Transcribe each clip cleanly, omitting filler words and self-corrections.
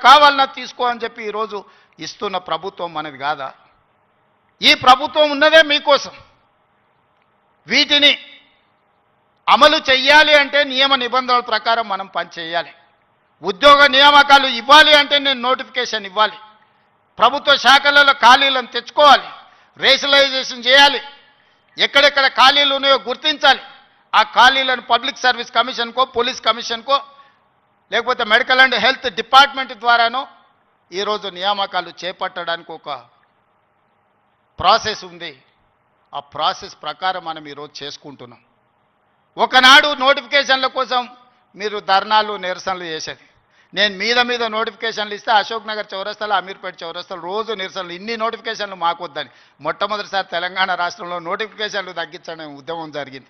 కావాలన్నా తీసుకో అని చెప్పి ఈరోజు ఇస్తున్న ప్రభుత్వం మనది కాదా? ఈ ప్రభుత్వం ఉన్నదే మీకోసం. వీటిని అమలు చెయ్యాలి అంటే నియమ నిబంధనల ప్రకారం మనం పనిచేయాలి. ఉద్యోగ నియామకాలు ఇవ్వాలి అంటే నేను నోటిఫికేషన్ ఇవ్వాలి. ప్రభుత్వ శాఖలలో ఖాళీలను తెచ్చుకోవాలి, రేషనలైజేషన్ చేయాలి, ఎక్కడెక్కడ ఖాళీలు ఉన్నాయో గుర్తించాలి. ఆ ఖాళీలను పబ్లిక్ సర్వీస్ కమిషన్కో, పోలీస్ కమిషన్కో, లేకపోతే మెడికల్ అండ్ హెల్త్ డిపార్ట్మెంట్ ద్వారానో ఈరోజు నియామకాలు చేపట్టడానికి ఒక ప్రాసెస్ ఉంది. ఆ ప్రాసెస్ ప్రకారం మనం ఈరోజు చేసుకుంటున్నాం. ఒకనాడు నోటిఫికేషన్ల కోసం మీరు ధర్నాలు నిరసనలు చేసేది. నేను మీద నోటిఫికేషన్లు ఇస్తే అశోక్ నగర్ చౌరస్తాలో, అమీర్పేట చౌరస్తాలో రోజు నిరసనలు. ఇన్ని నోటిఫికేషన్లు మాకు వద్దని మొట్టమొదటిసారి తెలంగాణ రాష్ట్రంలో నోటిఫికేషన్లు తగ్గించడం ఉద్యమం జరిగింది.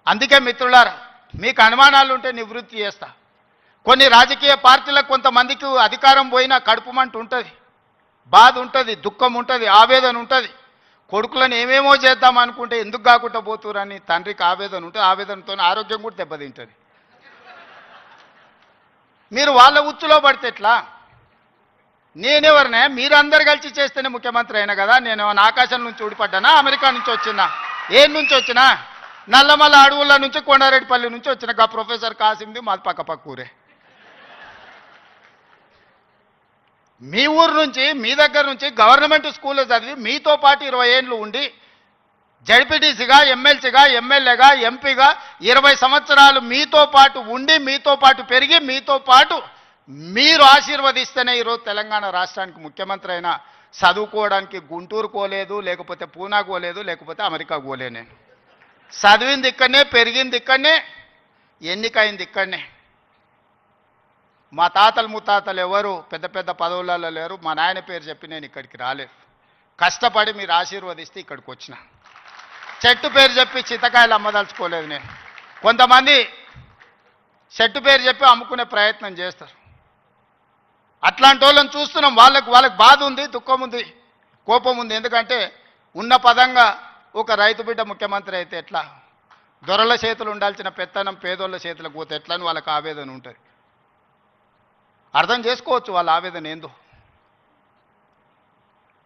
అందుకే మిత్రులారా, మీకు అనుమానాలు ఉంటే నివృత్తి చేస్తా. కొన్ని రాజకీయ పార్టీలకు కొంతమందికి అధికారం పోయినా కడుపుమంట ఉంటుంది, బాధ ఉంటుంది, దుఃఖం ఉంటుంది, ఆవేదన ఉంటుంది. కొడుకులను ఏమేమో చేద్దాం అనుకుంటే ఎందుకు కాకుండా పోతురని తండ్రికి ఆవేదన ఉంటుంది. ఆవేదనతో ఆరోగ్యం కూడా దెబ్బతింటుంది. మీరు వాళ్ళ ఉచ్చులో పడితే ఎట్లా? నేనెవరినే? మీరందరు కలిసి చేస్తేనే ముఖ్యమంత్రి అయినా కదా. నేను ఆకాశం నుంచి ఊడిపడ్డానా? అమెరికా నుంచి వచ్చినా? ఏ నుంచి వచ్చినా? నల్లమల్ల అడవుల నుంచి, కొండారెడ్డిపల్లి నుంచి వచ్చిన గా ప్రొఫెసర్ కాసింది మాది పక్క ఊరే. మీ ఊరు నుంచి, మీ దగ్గర నుంచి గవర్నమెంట్ స్కూల్లో చదివి మీతో పాటు 20 ఏళ్ళు ఉండి జడ్పీటీసీగా, ఎమ్మెల్సీగా, ఎమ్మెల్యేగా, ఎంపీగా 20 సంవత్సరాలు మీతో పాటు ఉండి, మీతో పాటు పెరిగి, మీతో పాటు మీరు ఆశీర్వదిస్తేనే ఈరోజు తెలంగాణ రాష్ట్రానికి ముఖ్యమంత్రి అయినా. చదువుకోవడానికి గుంటూరు పోలేదు, లేకపోతే పూనా పోలేదు, లేకపోతే అమెరికా పోలే. నేను చదివింది ఇక్కడనే, పెరిగింది ఇక్కడనే, ఎన్నికైంది ఇక్కడనే. మా తాతలు ముత్తాతలు ఎవరు పెద్ద పెద్ద పదవులలో లేరు. మా నాయన పేరు చెప్పి నేను ఇక్కడికి రాలేదు. కష్టపడి మీరు ఆశీర్వదిస్తే ఇక్కడికి వచ్చిన. చెట్టు పేరు చెప్పి చింతకాయలు అమ్మదలుచుకోలేదు నేను. కొంతమంది చెట్టు పేరు చెప్పి అమ్ముకునే ప్రయత్నం చేస్తారు. అట్లాంటి వాళ్ళని చూస్తున్నాం. వాళ్ళకి బాధ ఉంది, దుఃఖం ఉంది, కోపం ఉంది. ఎందుకంటే ఉన్న పదంగా ఒక రైతు బిడ్డ ముఖ్యమంత్రి అయితే ఎట్లా? దొరల చేతులు ఉండాల్సిన పెత్తనం పేదోళ్ళ చేతులకు పోతే ఎట్లా అని వాళ్ళకి ఆవేదన ఉంటుంది. అర్థం చేసుకోవచ్చు వాళ్ళ ఆవేదన ఏందో.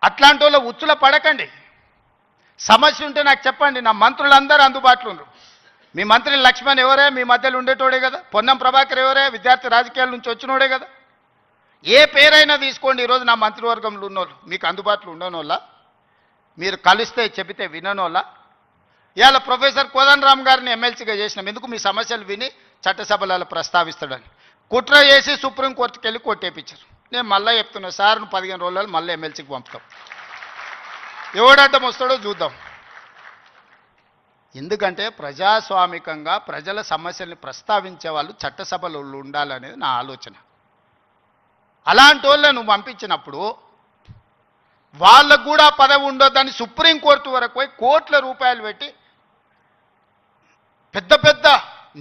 అట్లాంటి వాళ్ళ ఉచ్చుల పడకండి. సమస్య ఉంటే నాకు చెప్పండి. నా మంత్రులందరూ అందుబాటులో ఉన్నారు. మీ మంత్రి లక్ష్మణ్ ఎవరే? మీ మధ్యలో ఉండేటోడే కదా. పొన్నం ప్రభాకర్ ఎవరే? విద్యార్థి రాజకీయాల నుంచి వచ్చినోడే కదా. ఏ పేరైనా తీసుకోండి. ఈరోజు నా మంత్రివర్గంలో ఉన్నోళ్ళు మీకు అందుబాటులో ఉండనోళ్ళ? మీరు కలిస్తే చెబితే విననోళ్ళ? ఇవాళ ప్రొఫెసర్ కోదండరామ్ గారిని ఎమ్మెల్సీగా చేసినాం. ఎందుకు? మీ సమస్యలు విని చట్టసభలలో ప్రస్తావిస్తాడని. కుట్ర చేసి సుప్రీంకోర్టుకి వెళ్ళి కొట్టేపించారు. నేను మళ్ళీ చెప్తున్నా, సార్ 15 రోజులు మళ్ళీ ఎమ్మెల్సీకి పంపుతాం. ఎవడడ్డం వస్తాడో చూద్దాం. ఎందుకంటే ప్రజాస్వామికంగా ప్రజల సమస్యల్ని ప్రస్తావించే వాళ్ళు చట్టసభలో ఉండాలనేది నా ఆలోచన. అలాంటి వాళ్ళను పంపించినప్పుడు వాళ్ళకు కూడా పదవి ఉండొద్దని సుప్రీంకోర్టు వరకు పోయి కోట్ల రూపాయలు పెట్టి పెద్ద పెద్ద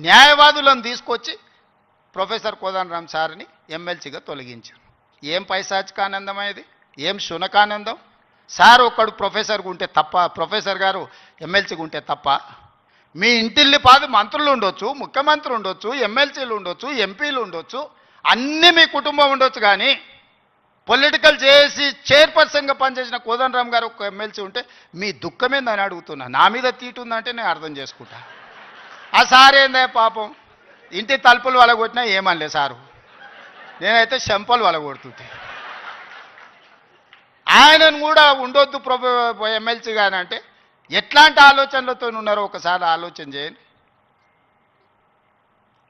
న్యాయవాదులను తీసుకొచ్చి ప్రొఫెసర్ కోదండరామ్ సార్ని ఎమ్మెల్సీగా తొలగించారు. ఏం పైశాచిక ఆనందం ఇది? ఏం శునకానందం? సార్ ఒక్కడు ప్రొఫెసర్గా ఉంటే తప్ప, ప్రొఫెసర్ గారు ఎమ్మెల్సీగా ఉంటే తప్ప? మీ ఇంటిల్లి పాది మంత్రులు ఉండొచ్చు, ముఖ్యమంత్రి ఉండొచ్చు, ఎమ్మెల్సీలు ఉండొచ్చు, ఎంపీలు ఉండొచ్చు, అన్నీ మీ కుటుంబం ఉండొచ్చు. కానీ పొలిటికల్ చేసి చైర్పర్సన్గా పనిచేసిన కోదండరామ్ గారు ఒక ఎమ్మెల్సీ ఉంటే మీ దుఃఖమేందని అడుగుతున్నా. నా మీద తీటుందంటే నేను అర్థం చేసుకుంటా. ఆ సార్ ఏందే పాపం, ఇంటి తలుపులు వలగొట్టినా ఏమనలే సారు. నేనైతే చెంపలు వలగొడుతుంది. ఆయనను కూడా ఉండొద్దు ఎమ్మెల్సీగా అంటే ఎట్లాంటి ఆలోచనలతో ఉన్నారో ఒకసారి ఆలోచన చేయండి.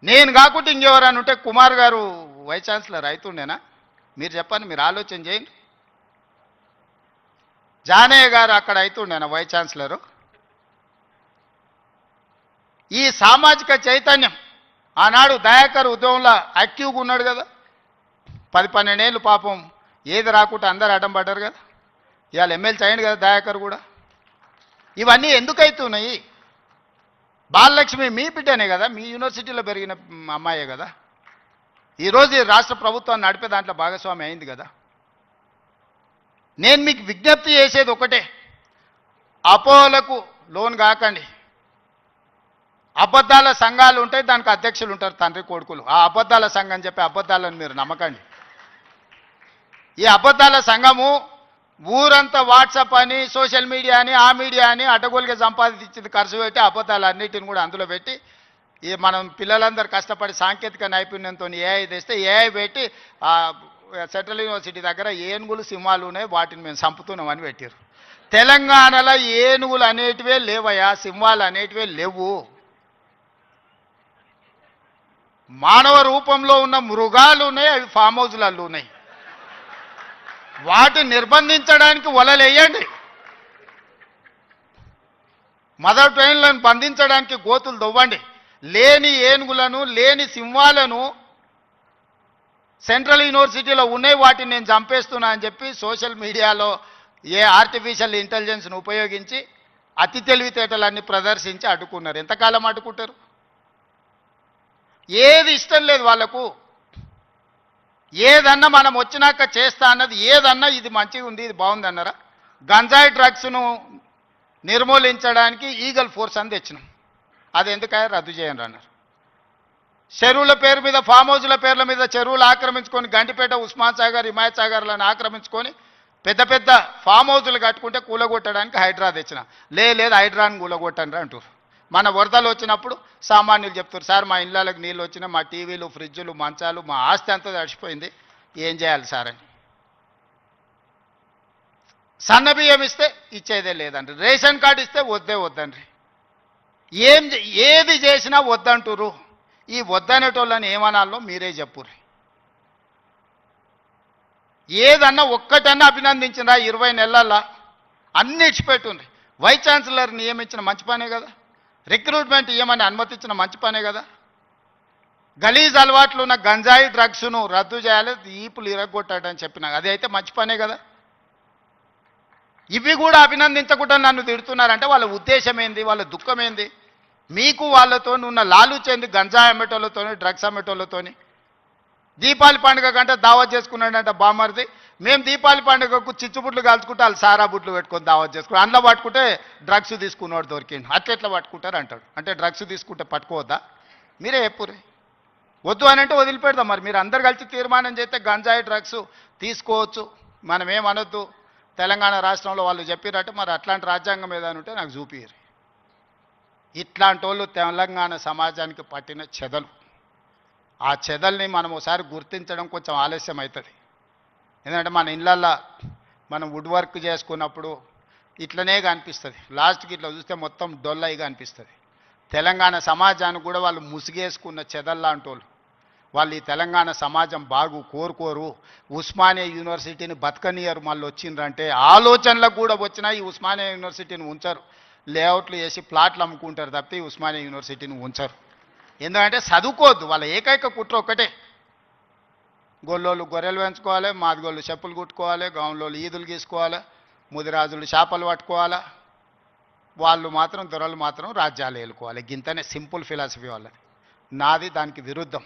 నేను కాకుండా ఇంకెవరైనా ఉంటే కుమార్ గారు వైస్ ఛాన్సలర్ అవుతుండేనా? మీరు చెప్పండి, మీరు ఆలోచన చేయండి. జానయ్య గారు అక్కడ అవుతుండేనా వైస్ ఛాన్సలరు? ఈ సామాజిక చైతన్యం ఆనాడు దయాకర్ ఉద్యమంలో యాక్టివ్గా ఉన్నాడు కదా. 10-12 ఏళ్ళు పాపం ఏది రాకుండా అందరు అడ్డం పడ్డారు కదా. ఇవాళ ఎమ్మెల్సీ అయ్యింది కదా దయాకర్ కూడా. ఇవన్నీ ఎందుకు అవుతున్నాయి? బాలలక్ష్మి మీ బిడ్డనే కదా, మీ యూనివర్సిటీలో పెరిగిన అమ్మాయే కదా. ఈరోజు ఈ రాష్ట్ర ప్రభుత్వాన్ని నడిపే దాంట్లో భాగస్వామి అయింది కదా. నేను మీకు విజ్ఞప్తి చేసేది ఒకటే, అపోహలకు లోన్ కాకండి. అబద్ధాల సంఘాలు ఉంటాయి, దానికి అధ్యక్షులు ఉంటారు తండ్రి కొడుకులు. ఆ అబద్ధాల సంఘం చెప్పి అబద్ధాలను మీరు నమ్మకండి. ఈ అబద్ధాల సంఘము ఊరంతా వాట్సాప్ అని, సోషల్ మీడియా అని, ఆ మీడియా అని అడ్డగోలుగా సంపాదించింది ఖర్చు పెట్టి అబద్ధాలన్నిటిని కూడా అందులో పెట్టి ఈ మనం పిల్లలందరూ కష్టపడి సాంకేతిక నైపుణ్యంతో ఏఐ తెస్తే ఏఐ పెట్టి సెంట్రల్ యూనివర్సిటీ దగ్గర ఏనుగులు సింహాలు ఉన్నాయి, వాటిని మేము చంపుతున్నామని పెట్టారు. తెలంగాణలో ఏనుగులు అనేటివే లేవయా, సింహాలు అనేటివే లేవు. మానవ రూపంలో ఉన్న మృగాలు ఉన్నాయి, అవి ఫామ్ హౌస్లలో ఉన్నాయి. వాటిని నిర్బంధించడానికి వలలేయండి. మదర్ ట్రైన్లను బంధించడానికి గోతులు దొవ్వండి. లేని ఏనుగులను, లేని సింహాలను సెంట్రల్ యూనివర్సిటీలో ఉన్నాయి, వాటిని నేను చంపేస్తున్నా అని చెప్పి సోషల్ మీడియాలో ఆర్టిఫిషియల్ ఇంటెలిజెన్స్ను ఉపయోగించి అతి తెలివితేటలన్నీ ప్రదర్శించి అడ్డుకున్నారు. ఎంతకాలం అడ్డుకుంటారు? ఏది ఇష్టం లేదు వాళ్ళకు. ఏదన్నా మనం వచ్చినాక చేస్తా అన్నది ఏదన్నా ఇది మంచిగా ఉంది, ఇది బాగుంది అన్నారా? గంజాయి డ్రగ్స్ను నిర్మూలించడానికి ఈగల్ ఫోర్స్ అని తెచ్చినాం, అది ఎందుకయ్యా రద్దు చేయండి అన్నారు. చెరువుల పేరు మీద, ఫామ్ హౌస్ల పేర్ల మీద చెరువులు ఆక్రమించుకొని గంటిపేట, ఉస్మాన్ సాగర్, హిమాయత్ సాగర్లను ఆక్రమించుకొని పెద్ద పెద్ద ఫామ్ హౌజులు కట్టుకుంటే కూలగొట్టడానికి హైడ్రా తెచ్చిన. లేదు హైడ్రాని కూలగొట్టండి అంటారు. మన వరదలు వచ్చినప్పుడు సామాన్యులు చెప్తారు, సార్ మా ఇళ్ళకి నీళ్ళు వచ్చినా, మా టీవీలు, ఫ్రిడ్జులు, మంచాలు, మా ఆస్తి అంతా తడిచిపోయింది, ఏం చేయాలి సార్ అని. సన్న బియ్యం ఇస్తే ఇచ్చేదే లేదండి, రేషన్ కార్డు ఇస్తే వద్దండి. ఏది చేసినా వద్దంటురు. ఈ వద్దనేటోళ్ళని ఏమనాలో మీరే చెప్పుర్రి. ఏదన్నా ఒక్కటన్నా అభినందించినా 20 నెలల్లో అన్ని ఇచ్చిపెట్టుండ్రి. వైస్ ఛాన్సలర్ నియమించిన మంచి పనే కదా, రిక్రూట్మెంట్ ఇవ్వమని అనుమతించిన మంచి పనే కదా. గలీజ్ అలవాట్లు ఉన్న గంజాయి డ్రగ్స్ను రద్దు చేయాలి, ఈపులు ఇరగొట్టాడని చెప్పిన అది అయితే మంచి పనే కదా. ఇవి కూడా అభినందించకుండా నన్ను తిడుతున్నారంటే వాళ్ళ ఉద్దేశం ఏంది, వాళ్ళ దుఃఖం ఏంది? మీకు వాళ్ళతో ఉన్న లాలుచేంది, గంజాయి అమ్మేటోళ్ళతోని, డ్రగ్స్ అమ్మేటోళ్ళతోని. దీపావళి పండుగ కంటే దావత్ చేసుకున్నాడంట బామ్మర్ది. మేము దీపావళి పండుగకు చిచ్చుబుట్లు కాల్చుకుంటే వాళ్ళు సారా బుట్లు పెట్టుకొని దావత్ చేసుకున్నాం. అందులో పట్టుకుంటే డ్రగ్స్ తీసుకున్నాడు దొరికింది. అట్లెట్లా పట్టుకుంటారు అంటాడు. అంటే డ్రగ్స్ తీసుకుంటే పట్టుకోవద్దా? మీరే చెప్పుర్రి. వద్దు అని అంటే వదిలిపెడదాం. మరి మీరు అందరు కలిసి తీర్మానం చేస్తే గంజాయి డ్రగ్స్ తీసుకోవచ్చు, మనం ఏమనొద్దు. తెలంగాణ రాష్ట్రంలో వాళ్ళు చెప్పినట్టు మరి అట్లాంటి రాజ్యాంగం ఏదైనా ఉంటే నాకు చూపియ్యరు. ఇట్లాంటి వాళ్ళు తెలంగాణ సమాజానికి పట్టిన చెదలు. ఆ చెదల్ని మనం ఒకసారి గుర్తించడం కొంచెం ఆలస్యం అవుతుంది. ఎందుకంటే మన ఇళ్ళల్లో మనం వుడ్ వర్క్ చేసుకున్నప్పుడు ఇట్లనే కనిపిస్తుంది, లాస్ట్కి ఇట్లా చూస్తే మొత్తం డొల్లయిగా అనిపిస్తుంది. తెలంగాణ సమాజానికి కూడా వాళ్ళు ముసిగేసుకున్న చెదల్లాంటి వాళ్ళు ఈ తెలంగాణ సమాజం బాగు కోరుకోరు. ఉస్మానియా యూనివర్సిటీని బతకనియరు. మళ్ళీ వచ్చిండ్రంటే ఆలోచనలకు కూడా వచ్చినా ఈ ఉస్మానియా యూనివర్సిటీని ఉంచరు. లేఅవుట్లు వేసి ప్లాట్లు అమ్ముకుంటారు తప్పితే ఈ ఉస్మానియా యూనివర్సిటీని ఉంచరు. ఎందుకంటే చదువుకోవద్దు. వాళ్ళ ఏకైక కుట్ర ఒక్కటే, గొల్లోళ్ళు గొర్రెలు పెంచుకోవాలి, మాదిగోళ్ళు చెప్పులు కుట్టుకోవాలి, గౌన్లోళ్ళు ఈదులు గీసుకోవాలి, ముదిరాజులు చేపలు పట్టుకోవాలి, వాళ్ళు మాత్రం దొరలు మాత్రం రాజ్యాలు ఏలుకోవాలి. గింతనే సింపుల్ ఫిలాసఫీ వాళ్ళది. నాది దానికి విరుద్ధం.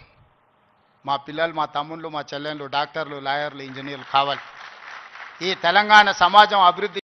మా పిల్లలు, మా తమ్ముళ్ళు, మా చెల్లెళ్ళు డాక్టర్లు, లాయర్లు, ఇంజనీర్లు కావాలి. ఈ తెలంగాణ సమాజం అభివృద్ధి